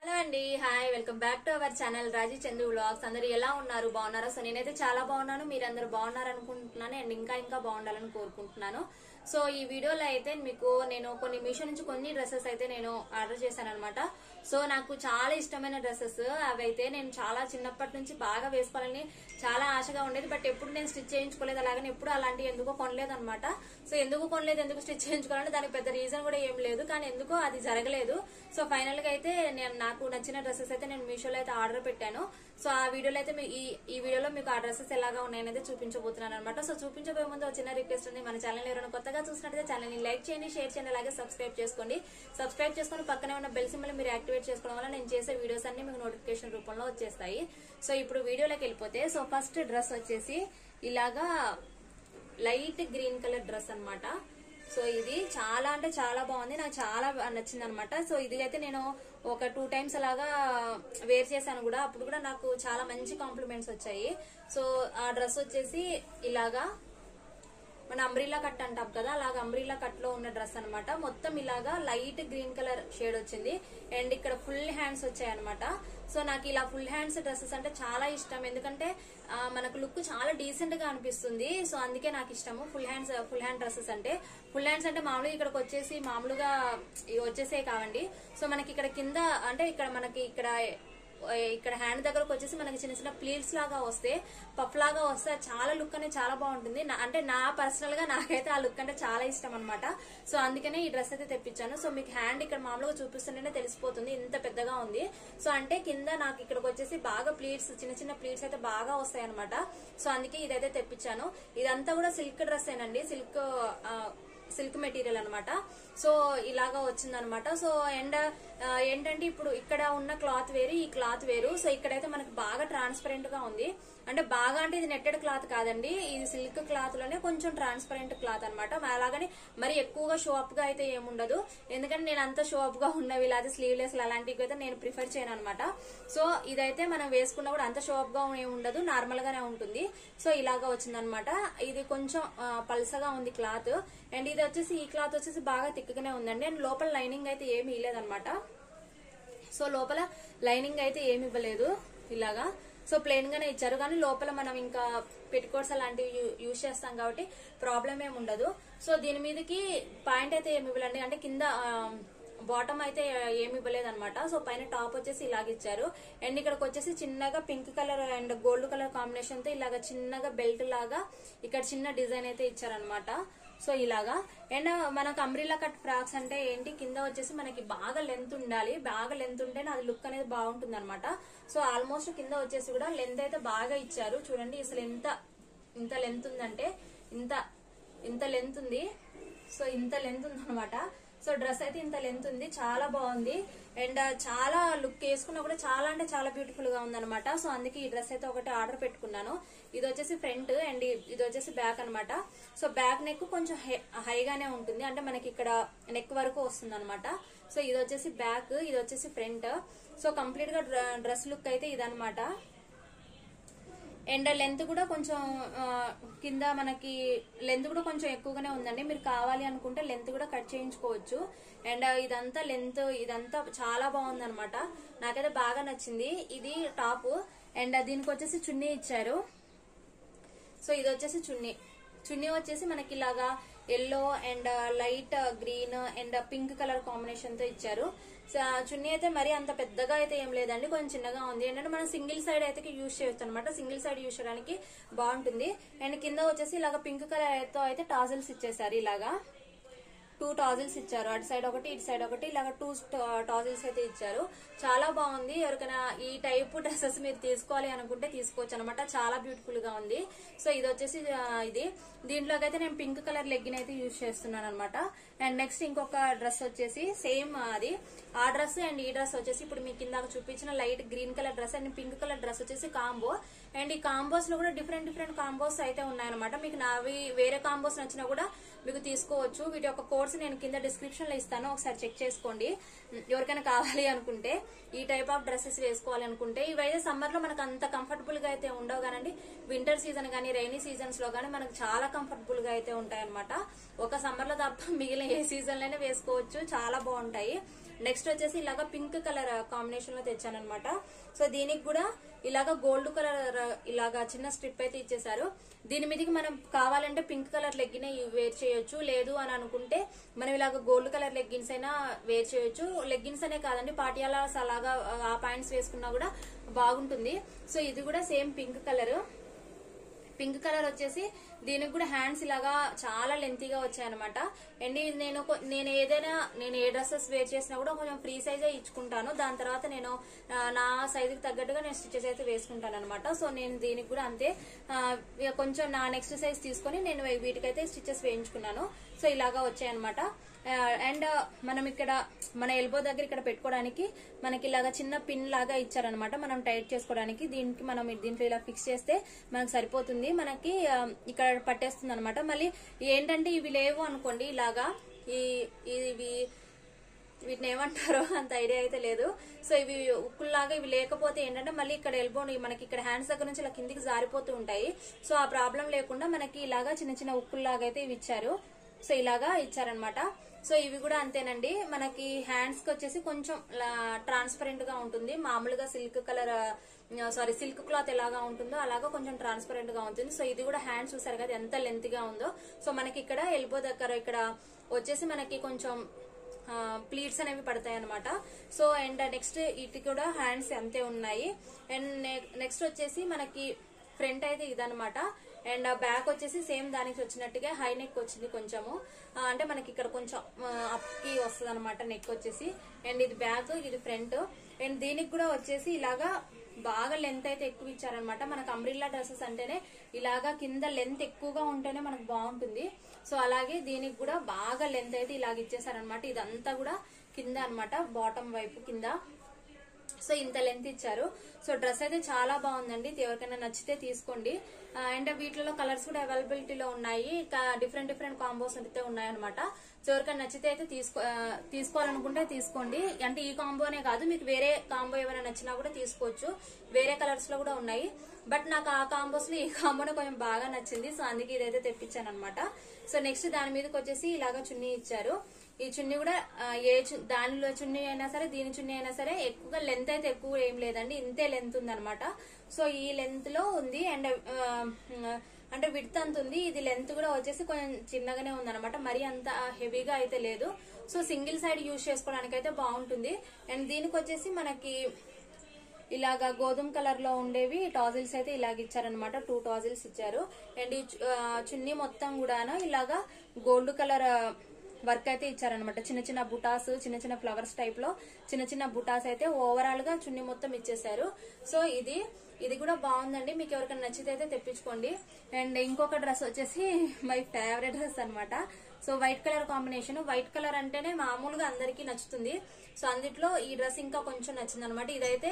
Hello అండి, hi, welcome back to our channel Raji Chandu vlogs. అందరు ఎలా ఉన్నారు? బాగున్నారా? సో నేనైతే చాలా బాగున్నాను. మీరందరూ బాగున్నారు అనుకుంటున్నాను అండ్ ఇంకా బాగుండాలని కోరుకుంటున్నాను. సో ఈ వీడియోలో అయితే మీకు నేను కొన్ని మీషో నుంచి కొన్ని డ్రెస్సెస్ అయితే నేను ఆర్డర్ చేశాను అనమాట. సో నాకు చాలా ఇష్టమైన డ్రెస్సెస్ అవి అయితే నేను చాలా చిన్నప్పటి నుంచి బాగా వేసుకోవాలని చాలా ఆశగా ఉండేది. బట్ ఎప్పుడు నేను స్టిచ్ చేయించుకోలేదు, అలాగని ఎప్పుడు అలాంటి ఎందుకో కొనలేదు అనమాట. సో ఎందుకు కొనలేదు, ఎందుకు స్టిచ్ చేయించుకోవాలంటే దానికి పెద్ద రీజన్ కూడా ఏం లేదు, కానీ ఎందుకో అది జరగలేదు. సో ఫైనల్ గా అయితే నాకు నచ్చిన డ్రెస్సెస్ అయితే నేను మీషోలో అయితే ఆర్డర్ పెట్టాను. సో ఆ వీడియోలో అయితే ఈ వీడియోలో మీకు ఆ డ్రెస్సెస్ ఎలాగా ఉన్నాయనేది చూపించబోతున్నాను అనమాట. సో చూపించబోయే ముందు ఒక చిన్న రిక్వెస్ట్ ఉంది, మన ఛానల్ ఎవరైనా కొత్తగా చూసినట్లయితే ఛానల్ ని లైక్ చేయండి, షేర్ చేయండి, అలాగే సబ్స్క్రైబ్ చేసుకోండి. సబ్స్క్రైబ్ చేసుకుని పక్కనే ఉన్న బెల్ సింబల్ మీరు యాక్టివేట్ చేసుకోవడం వల్ల నేను చేసే వీడియోస్ అన్ని మీకు నోటిఫికేషన్ రూపంలో వచ్చేస్తాయి. సో ఇప్పుడు వీడియోలోకి వెళ్ళిపోతే, సో ఫస్ట్ డ్రెస్ వచ్చేసి ఇలాగా లైట్ గ్రీన్ కలర్ డ్రెస్ అనమాట. సో ఇది చాలా అంటే చాలా బాగుంది, నాకు చాలా నచ్చింది అనమాట. సో ఇది అయితే నేను ఒక 2 times అలాగా వేర్ చేశాను కూడా, అప్పుడు కూడా నాకు చాలా మంచి కాంప్లిమెంట్స్ వచ్చాయి. సో ఆ డ్రెస్ వచ్చేసి ఇలాగా మన అంబ్రిల్లా కట్ అంటాం కదా, అలాగా అంబ్రిల్లా కట్ లో ఉన్న డ్రెస్ అనమాట. మొత్తం ఇలాగా లైట్ గ్రీన్ కలర్ షేడ్ వచ్చింది అండ్ ఇక్కడ ఫుల్ హ్యాండ్స్ వచ్చాయి అనమాట. సో నాకు ఇలా ఫుల్ హ్యాండ్స్ డ్రెస్సెస్ అంటే చాలా ఇష్టం, ఎందుకంటే మనకు లుక్ చాలా డీసెంట్ గా అనిపిస్తుంది. సో అందుకే నాకు ఇష్టము ఫుల్ హ్యాండ్ డ్రెస్సెస్ అంటే. ఫుల్ హ్యాండ్స్ అంటే మామూలుగా ఇక్కడికి వచ్చేసి మామూలుగా వచ్చేసే కావండి. సో మనకి ఇక్కడ కింద అంటే మనకి ఇక్కడ హ్యాండ్ దగ్గరకు వచ్చేసి మనకి చిన్న చిన్న ప్లీట్స్ లాగా వస్తే, పఫ్ లాగా వస్తే చాలా లుక్ అనేది చాలా బాగుంటుంది. అంటే నా పర్సనల్ గా నాకైతే ఆ లుక్ అంటే చాలా ఇష్టం అనమాట. సో అందుకనే ఈ డ్రెస్ అయితే తెప్పించాను. సో మీకు హ్యాండ్ ఇక్కడ మామూలుగా చూపిస్తుంటేనే తెలిసిపోతుంది ఇంత పెద్దగా ఉంది. సో అంటే కింద నాకు ఇక్కడికి వచ్చేసి బాగా ప్లీట్స్, చిన్న చిన్న ప్లీట్స్ అయితే బాగా వస్తాయి అనమాట. సో అందుకే ఇదైతే తెప్పించాను. ఇదంతా కూడా సిల్క్ డ్రెస్ ఏనండి, సిల్క్ మెటీరియల్ అనమాట. సో ఇలాగా వచ్చిందనమాట. సో అండ్ ఏంటంటే ఇప్పుడు ఇక్కడ ఉన్న క్లాత్ వేరు, ఈ క్లాత్ వేరు. సో ఇక్కడైతే మనకి బాగా ట్రాన్స్పరెంట్ గా ఉంది. అంటే బాగా అంటే ఇది నెట్టెడ్ క్లాత్ కాదండి, ఇది సిల్క్ క్లాత్ లోనే కొంచెం ట్రాన్స్పరెంట్ క్లాత్ అనమాట. అలాగని మరి ఎక్కువగా షో అప్ గా అయితే ఏముండదు, ఎందుకంటే నేను అంత షో అప్ గా ఉన్నవి లేదా స్లీవ్లెస్ అలాంటివి అయితే నేను ప్రిఫర్ చేయను అనమాట. సో ఇదైతే మనం వేసుకున్నా కూడా అంత షో అప్ గా ఏమి ఉండదు, నార్మల్ గానే ఉంటుంది. సో ఇలాగా వచ్చిందనమాట. ఇది కొంచెం పల్సగా ఉంది క్లాత్ అండ్ ఇది వచ్చేసి ఈ క్లాత్ వచ్చేసి బాగా తిక్కగానే ఉందండి. అండ్ లోపల లైనింగ్ అయితే ఏమి ఇవ్వలేదన్నమాట. సో లోపల లైనింగ్ అయితే ఏమి ఇవ్వలేదు, ఇలాగా సో ప్లెయిన్ గానే ఇచ్చారు. కానీ లోపల మనం ఇంకా పెట్టికోట్స్ అలాంటివి యూజ్ చేస్తాం కాబట్టి ప్రాబ్లం ఏమి ఉండదు. సో దీని మీదకి పాయింట్ అయితే ఏమి ఇవ్వలేండి, అంటే కింద బాటమ్ అయితే ఏమి ఇవ్వలేదు అనమాట. సో పైన టాప్ వచ్చేసి ఇలాగ ఇచ్చారు అండ్ ఇక్కడికి వచ్చేసి చిన్నగా pink colour and gold colour combination తో ఇలాగా చిన్నగా బెల్ట్ లాగా ఇక్కడ చిన్న డిజైన్ అయితే ఇచ్చారనమాట. సో ఇలాగా అండ్ మనకు అంబ్రిల్లా కట్ ఫ్రాక్స్ అంటే ఏంటి, కింద వచ్చేసి మనకి బాగా లెంత్ ఉండాలి, బాగా లెంత్ ఉంటేనే అది లుక్ అనేది బాగుంటుంది అనమాట. సో ఆల్మోస్ట్ కింద వచ్చేసి కూడా లెంత్ అయితే బాగా ఇచ్చారు. చూడండి అసలు ఇంత లెంత్ ఉందంటే ఇంత లెంత్ ఉంది. సో ఇంత లెంత్ ఉంది అనమాట. సో డ్రెస్ అయితే ఇంత లెంత్ ఉంది, చాలా బాగుంది అండ్ చాలా లుక్ వేసుకున్నా కూడా చాలా అంటే చాలా బ్యూటిఫుల్ గా ఉందన్నమాట. సో అందుకే ఈ డ్రెస్ అయితే ఒకటి ఆర్డర్ పెట్టుకున్నాను. ఇది వచ్చేసి ఫ్రంట్ అండ్ ఇది వచ్చేసి బ్యాక్ అనమాట. సో బ్యాక్ నెక్ కొంచెం హైగానే ఉంటుంది, అంటే మనకి ఇక్కడ నెక్ వరకు వస్తుంది అనమాట. సో ఇది వచ్చేసి బ్యాక్, ఇది వచ్చేసి ఫ్రంట్. సో కంప్లీట్ గా డ్రెస్ లుక్ అయితే ఇదనమాట. అండ్ లెంత్ కూడా కొంచెం కింద మనకి లెంత్ కూడా కొంచెం ఎక్కువగానే ఉందండి. మీరు కావాలి అనుకుంటే లెంత్ కూడా కట్ చేయించుకోవచ్చు. అండ్ ఇదంతా చాలా బాగుంది అనమాట, నాకైతే బాగా నచ్చింది. ఇది టాప్ అండ్ దీనికి వచ్చేసి చున్నీ ఇచ్చారు. సో ఇది వచ్చేసి చున్నీ వచ్చేసి మనకి ఇలాగా yellow and light green and pink colour combination తో ఇచ్చారు. చున్నీ అయితే మరి అంత పెద్దగా అయితే ఏం లేదండి, కొంచెం చిన్నగా ఉంది. ఏంటంటే మనం సింగిల్ సైడ్ అయితే యూజ్ చేయొచ్చు అనమాట, సింగిల్ సైడ్ యూజ్ చేయడానికి బాగుంటుంది. అండ్ కింద వచ్చేసి ఇలాగా పింక్ కలర్ తో అయితే టాజిల్స్ ఇచ్చేసారు, ఇలాగా 2 టాజిల్స్ ఇచ్చారు, అటు సైడ్ ఒకటి ఇటు సైడ్ ఒకటి, ఇలాగా 2 టాజిల్స్ అయితే ఇచ్చారు. చాలా బాగుంది. ఎవరికైనా ఈ టైప్ డ్రెస్సెస్ మీరు తీసుకోవాలి అనుకుంటే తీసుకోవచ్చు అనమాట, చాలా బ్యూటిఫుల్ గా ఉంది. సో ఇది వచ్చేసి దీంట్లోకి అయితే నేను పింక్ కలర్ లెగ్గిన్ అయితే యూజ్ చేస్తున్నాను అనమాట. అండ్ నెక్స్ట్ ఇంకొక డ్రెస్ వచ్చేసి సేమ్ అది ఆ డ్రెస్ అండ్ ఈ డ్రెస్ వచ్చేసి ఇప్పుడు మీకు కింద చూపించిన light green colour dress and pink colour dress వచ్చేసి కాంబో. అండ్ ఈ కాంబోస్ లో కూడా డిఫరెంట్ కాంబోస్ అయితే ఉన్నాయన్నమాట. మీకు నావి వేరే కాంబోస్ నచ్చినా కూడా మీకు తీసుకోవచ్చు. వీటి యొక్క కోడ్స్ నేను కింద డిస్క్రిప్షన్ లో ఇస్తాను, ఒకసారి చెక్ చేసుకోండి. ఎవరికైనా కావాలి అనుకుంటే ఈ టైప్ ఆఫ్ డ్రెస్సెస్ వేసుకోవాలి అనుకుంటే. ఇవైతే సమ్మర్ లో మనకు అంత కంఫర్టబుల్ గా అయితే ఉండవు కానండి, వింటర్ సీజన్ గానీ రైనీ సీజన్స్ లో గానీ మనకు చాలా కంఫర్టబుల్ గా అయితే ఉంటాయి అనమాట. ఒక సమ్మర్ లో తప్ప మిగిలిన ఏ సీజన్ లోనే వేసుకోవచ్చు, చాలా బాగుంటాయి. నెక్స్ట్ వచ్చేసి ఇలాగా పింక్ కలర్ కాంబినేషన్ లో తెచ్చాను అనమాట. సో దీనికి కూడా ఇలాగా గోల్డ్ కలర్ ఇలాగా చిన్న స్ట్రిప్ అయితే ఇచ్చేసారు. దీని మీదకి మనం కావాలంటే పింక్ కలర్ లెగ్గిన్ వేర్ చేయొచ్చు, లేదు అని అనుకుంటే మనం ఇలాగ గోల్డ్ కలర్ లెగ్గిన్స్ అయినా వేర్ చేయొచ్చు. లెగ్గిన్స్ అనే కాదండి, పాటియాలాస్ అలాగా ఆ పాయింట్స్ వేసుకున్నా కూడా బాగుంటుంది. సో ఇది కూడా same pink colour. Pink colour వచ్చేసి దీనికి కూడా హ్యాండ్స్ ఇలాగా చాలా లెంతీగా వచ్చాయనమాట. అండ్ నేను ఏ డ్రెస్సెస్ వేర్ చేసినా కూడా కొంచెం ఫ్రీ సైజే ఇచ్చుకుంటాను. దాని తర్వాత నేను నా సైజుకి తగ్గట్టుగా నేను స్టిచెస్ అయితే వేసుకుంటాను అనమాట. సో నేను దీనికి కూడా అంతే కొంచెం నా నెక్స్ట్ సైజ్ తీసుకొని నేను వీటికైతే స్టిచెస్ వేయించుకున్నాను. సో ఇలాగా వచ్చాయన్నమాట. అండ్ మనం ఇక్కడ మన ఎల్బో దగ్గర ఇక్కడ పెట్టుకోవడానికి మనకి ఇలాగా చిన్న పిన్ లాగా ఇచ్చారనమాట, మనం టైట్ చేసుకోవడానికి. దీనికి మనం దీంట్లో ఇలా ఫిక్స్ చేస్తే మనకు సరిపోతుంది, మనకి ఇక్కడ పట్టేస్తుంది అనమాట. మళ్ళీ ఏంటంటే ఇవి లేవు అనుకోండి, ఇలాగా వీటిని ఏమంటారో అంత ఐడియా అయితే లేదు. సో ఇవి ఉక్కుల్లాగా ఇవి లేకపోతే ఏంటంటే మళ్ళీ ఇక్కడ ఎల్బో మనకి ఇక్కడ హ్యాండ్స్ దగ్గర నుంచి ఇలా కిందికి జారిపోతూ ఉంటాయి. సో ఆ ప్రాబ్లం లేకుండా మనకి ఇలాగా చిన్న చిన్న ఉక్కుల్లాగా అయితే ఇవి ఇచ్చారు. సో ఇలాగా ఇచ్చారనమాట. సో ఇవి కూడా అంతేనండి, మనకి హ్యాండ్స్ కి వచ్చేసి కొంచెం ట్రాన్స్పరెంట్ గా ఉంటుంది. మామూలుగా సిల్క్ క్లాత్ ఎలాగా ఉంటుందో అలాగా కొంచెం ట్రాన్స్పరెంట్ గా ఉంటుంది. సో ఇది కూడా హ్యాండ్స్ చూసారు కదా ఎంత లెంత్ గా ఉందో. సో మనకి ఇక్కడ ఎల్బో దగ్గర ఇక్కడ వచ్చేసి మనకి కొంచెం ప్లీట్స్ అనేవి పడతాయి అనమాట. సో అండ్ నెక్స్ట్ ఇటు కూడా హ్యాండ్స్ అంతే ఉన్నాయి. అండ్ నెక్స్ట్ వచ్చేసి మనకి ఫ్రంట్ అయితే ఇదనమాట. అండ్ బ్యాక్ వచ్చేసి సేమ్ దానికి వచ్చినట్టుగా హై నెక్ వచ్చింది కొంచెము, అంటే మనకి ఇక్కడ కొంచెం అప్కి వస్తుంది అనమాట నెక్ వచ్చేసి. అండ్ ఇది బ్యాక్, ఇది ఫ్రంట్. అండ్ దీనికి కూడా వచ్చేసి ఇలాగా బాగా లెంత్ అయితే ఎక్కువ ఇచ్చారనమాట. మనకు అంబ్రిల్లా డ్రెస్సెస్ అంటేనే ఇలాగా కింద లెంత్ ఎక్కువగా ఉంటేనే మనకు బాగుంటుంది. సో అలాగే దీనికి కూడా బాగా లెంత్ అయితే ఇలాగ ఇచ్చేసారనమాట. ఇదంతా కూడా కింద అనమాట, బాటమ్ వైపు కింద. సో ఇంత లెంత్ ఇచ్చారు. సో డ్రెస్ అయితే చాలా బాగుందండి, ఎవరికైనా నచ్చితే తీసుకోండి. అండ్ వీటిలో కలర్స్ కూడా అవైలబిలిటీలో ఉన్నాయి, డిఫరెంట్ కాంబోస్ అయితే ఉన్నాయన్నమాట. సో ఎవరికైనా నచ్చితే అయితే తీసుకోవాలనుకుంటే తీసుకోండి. అంటే ఈ కాంబోనే కాదు, మీకు వేరే కాంబో ఏమైనా నచ్చినా కూడా తీసుకోవచ్చు. వేరే కలర్స్ లో కూడా ఉన్నాయి, బట్ నాకు ఆ కాంబోస్ లో ఈ కాంబోనే కొంచెం బాగా నచ్చింది. సో అందుకే ఇదైతే తెప్పించాను అనమాట. సో నెక్స్ట్ దాని మీదకి వచ్చేసి ఇలాగా చున్నీ ఇచ్చారు. ఈ చున్నీ కూడా దానిలో చున్నీ అయినా సరే దీని చున్నీ అయినా సరే ఎక్కువగా లెంత్ అయితే ఎక్కువ ఏం లేదండి, ఇంతే లెంత్ ఉంది అనమాట. సో ఈ లెంత్ లో ఉంది. అండ్ అంటే విడ్త్ అంత ఉంది. ఇది లెంత్ కూడా వచ్చేసి కొంచెం చిన్నగానే ఉంది అనమాట, మరీ అంత హెవీగా అయితే లేదు. సో సింగిల్ సైడ్ యూజ్ చేసుకోవడానికి అయితే బాగుంటుంది. అండ్ దీనికి వచ్చేసి మనకి ఇలాగా గోధుమ కలర్ లో ఉండేవి టాజిల్స్ అయితే ఇలాగ ఇచ్చారనమాట. 2 టాజిల్స్ ఇచ్చారు. అండ్ ఈ చున్నీ మొత్తం కూడా ఇలాగా గోల్డ్ కలర్ వర్క్ అయితే ఇచ్చారనమాట. చిన్న బుటాస్, చిన్న ఫ్లవర్స్ టైప్ లో చిన్న బుటాస్ అయితే ఓవరాల్ గా చున్నీ మొత్తం ఇచ్చేసారు. సో ఇది కూడా బాగుందండి, మీకు ఎవరికైనా నచ్చితే అయితే తెప్పించుకోండి. అండ్ ఇంకొక డ్రెస్ వచ్చేసి మై ఫేవరెట్ డ్రెస్ అనమాట. So white colour combination. White colour అంటేనే మామూలుగా అందరికీ నచ్చుతుంది. సో అందుట్లో ఈ డ్రెస్ ఇంకా కొంచెం నచ్చింది అనమాట. ఇదైతే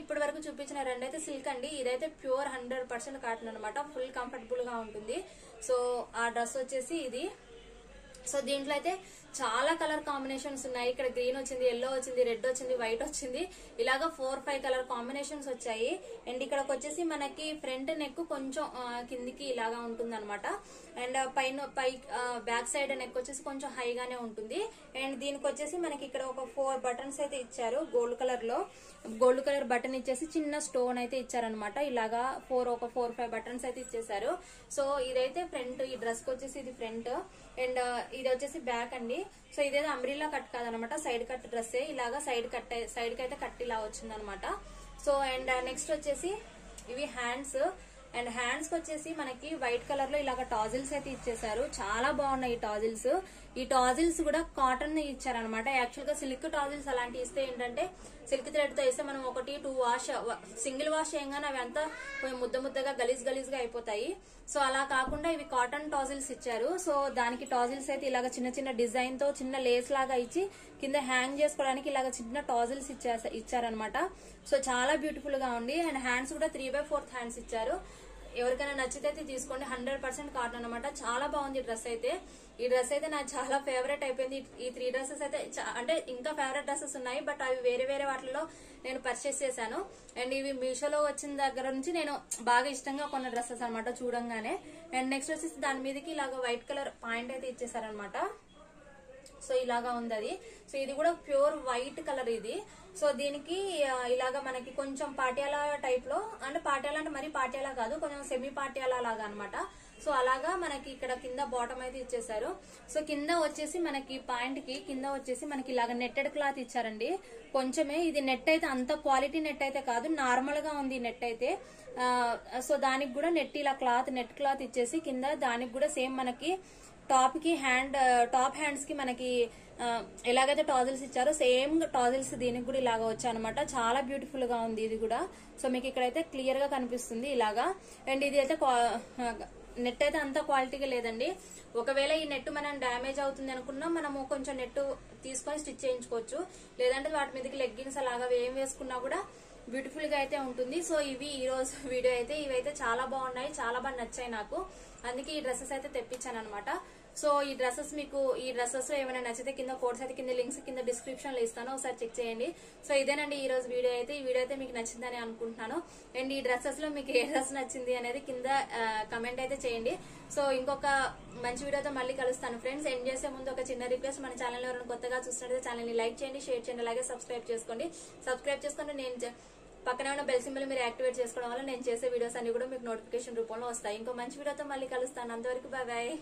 ఇప్పటి వరకు చూపించిన రెండైతే సిల్క్ అండి, ఇదైతే ప్యూర్ 100% కాటన్ అనమాట. ఫుల్ కంఫర్టబుల్ గా ఉంటుంది. సో ఆ డ్రెస్ వచ్చేసి ఇది. సో దీంట్లో అయితే చాలా కలర్ కాంబినేషన్స్ ఉన్నాయి. ఇక్కడ గ్రీన్ వచ్చింది, ఎల్లో వచ్చింది, రెడ్ వచ్చింది, వైట్ వచ్చింది, ఇలాగా 4-5 కలర్ కాంబినేషన్స్ వచ్చాయి. అండ్ ఇక్కడికి వచ్చేసి మనకి ఫ్రంట్ నెక్ కొంచెం కిందికి ఇలాగా ఉంటుంది అనమాట. అండ్ బ్యాక్ సైడ్ నెక్ వచ్చేసి కొంచెం హైగానే ఉంటుంది. అండ్ దీనికి వచ్చేసి మనకి ఇక్కడ ఒక 4 బటన్స్ అయితే ఇచ్చారు. గోల్డ్ కలర్ బటన్ ఇచ్చేసి చిన్న స్టోన్ అయితే ఇచ్చారనమాట. ఇలాగా 4-5 బటన్స్ అయితే ఇచ్చేసారు. సో ఇదైతే ఫ్రంట్, ఈ డ్రెస్ కి వచ్చేసి ఇది ఫ్రంట్. అండ్ ఇది వచ్చేసి బ్యాక్ అండి. సో ఇదేదో అంబ్రిల్లా కట్ కాదనమాట, సైడ్ కట్ డ్రెస్. ఇలాగా సైడ్ కి అయితే కట్ ఇలా వచ్చిందనమాట. సో అండ్ నెక్స్ట్ వచ్చేసి ఇవి హ్యాండ్స్. అండ్ హ్యాండ్స్ కి వచ్చేసి మనకి వైట్ కలర్ లో ఇలాగ టాజిల్స్ అయితే ఇచ్చేసారు. చాలా బాగున్నాయి ఈ టాజిల్స్ కూడా కాటన్ ఇచ్చారనమాట. యాక్చువల్ గా సిల్క్ టాజిల్స్ అలాంటి ఇస్తే ఏంటంటే సిల్క్ థ్రెడ్ తో ఇస్తే మనం 1-2 వాష్ సింగిల్ వాష్ చేయగానే అవి అంతా కొంచెం ముద్దగా గలీజ్ గా అయిపోతాయి. సో అలా కాకుండా ఇవి కాటన్ టాజిల్స్ ఇచ్చారు. సో దానికి టాజిల్స్ అయితే ఇలాగ చిన్న డిజైన్ తో చిన్న లేస్ లాగా ఇచ్చి కింద హ్యాంగ్ చేసుకోవడానికి ఇలాగ చిన్న టాజిల్స్ ఇచ్చారనమాట. సో చాలా బ్యూటిఫుల్ గా ఉంది. అండ్ హ్యాండ్స్ కూడా 3/4 హ్యాండ్స్ ఇచ్చారు. ఎవరికైనా నచ్చితే తీసుకోండి. 100% కాటన్ అనమాట. చాలా బాగుంది ఈ డ్రెస్ అయితే నాకు చాలా ఫేవరెట్ అయిపోయింది. ఈ 3 డ్రెస్సెస్ అయితే అంటే ఇంకా ఫేవరెట్ డ్రెస్సెస్ ఉన్నాయి, బట్ అవి వేరే వాటిలో నేను పర్చేస్ చేశాను. అండ్ ఇవి మీషోలో వచ్చిన దగ్గర నుంచి నేను బాగా ఇష్టంగా కొన్న డ్రెస్సెస్ అనమాట చూడంగానే. అండ్ నెక్స్ట్ వచ్చేసి దాని మీదకి ఇలాగ వైట్ కలర్ పాయింట్ అయితే ఇచ్చేసారనమాట. సో ఇలాగా ఉంది అది. సో ఇది కూడా ప్యూర్ వైట్ కలర్ ఇది. సో దీనికి ఇలాగా మనకి కొంచెం పాటియాలా టైప్ లో, అంటే పాటియాలా అంటే మరీ పాటియాలా కాదు, కొంచెం సెమీ పాటియాలా లాగా అనమాట. సో అలాగా మనకి ఇక్కడ కింద బాటమ్ అయితే ఇచ్చేసారు. సో కింద వచ్చేసి మనకి పాయింట్ కి కింద వచ్చేసి మనకి ఇలాగ నెట్టెడ్ క్లాత్ ఇచ్చారండి. కొంచెమే ఇది నెట్ అయితే అంత క్వాలిటీ నెట్ అయితే కాదు, నార్మల్ గా ఉంది నెట్ అయితే. సో దానికి కూడా నెట్ ఇలా నెట్ క్లాత్ ఇచ్చేసి కింద దానికి కూడా సేమ్ మనకి టాప్ కి టాప్ హ్యాండ్స్ కి మనకి ఎలాగైతే టాజిల్స్ ఇచ్చారో సేమ్ టాజిల్స్ దీనికి కూడా ఇలాగా వచ్చాయన్నమాట. చాలా బ్యూటిఫుల్ గా ఉంది ఇది కూడా. సో మీకు ఇక్కడైతే క్లియర్ గా కనిపిస్తుంది ఇలాగా. అండ్ ఇది అయితే నెట్ అయితే అంత క్వాలిటీగా లేదండి. ఒకవేళ ఈ నెట్ మనం డ్యామేజ్ అవుతుంది అనుకున్నా మనము కొంచెం నెట్ తీసుకొని స్టిచ్ చేయించుకోవచ్చు, లేదంటే వాటి మీదకి లెగ్గిన్స్ అలాగా ఏం వేసుకున్నా కూడా బ్యూటిఫుల్ గా అయితే ఉంటుంది. సో ఇవి ఈ రోజు వీడియో అయితే, ఇవైతే చాలా బాగున్నాయి, చాలా బాగా నచ్చాయి నాకు. అందుకే ఈ డ్రెస్సెస్ అయితే తెప్పించాను అనమాట. సో ఈ డ్రెస్సెస్ మీకు ఈ డ్రెస్సెస్ లో ఏమైనా నచ్చితే కింద కోడ్స్ అయితే కింద లింక్స్ కింద డిస్క్రిప్షన్ లో ఇస్తాను, ఒకసారి చెక్ చేయండి. సో ఇదేనండి ఈ రోజు వీడియో అయితే. ఈ వీడియో అయితే మీకు నచ్చిందని అనుకుంటున్నాను. అండ్ ఈ డ్రెస్సెస్ లో మీకు ఏ డ్రెస్ నచ్చింది అనేది కింద కమెంట్ అయితే చేయండి. సో ఇంకొక మంచి వీడియోతో మళ్ళీ కలుస్తాను ఫ్రెండ్స్. ఎండ్ చేసే ముందు ఒక చిన్న రిక్వెస్ట్, మన ఛానల్ ఎవరైనా కొత్తగా చూస్తున్నట్లయితే ఛానల్ ని లైక్ చేయండి, షేర్ చేయండి, అలాగే సబ్స్క్రైబ్ చేసుకోండి. సబ్స్క్రైబ్ చేసుకుంటే నేను పక్కన ఉన్న బెల్ సింబల్ మీరు యాక్టివేట్ చేసుకోవడం వల్ల నేను చేసే వీడియోస్ అన్ని కూడా మీకు నోటిఫికేషన్ రూపంలో వస్తాయి. ఇంకో మంచి వీడియోతో మళ్ళీ కలుస్తాను. అంతవరకు బాయ్ బాయ్.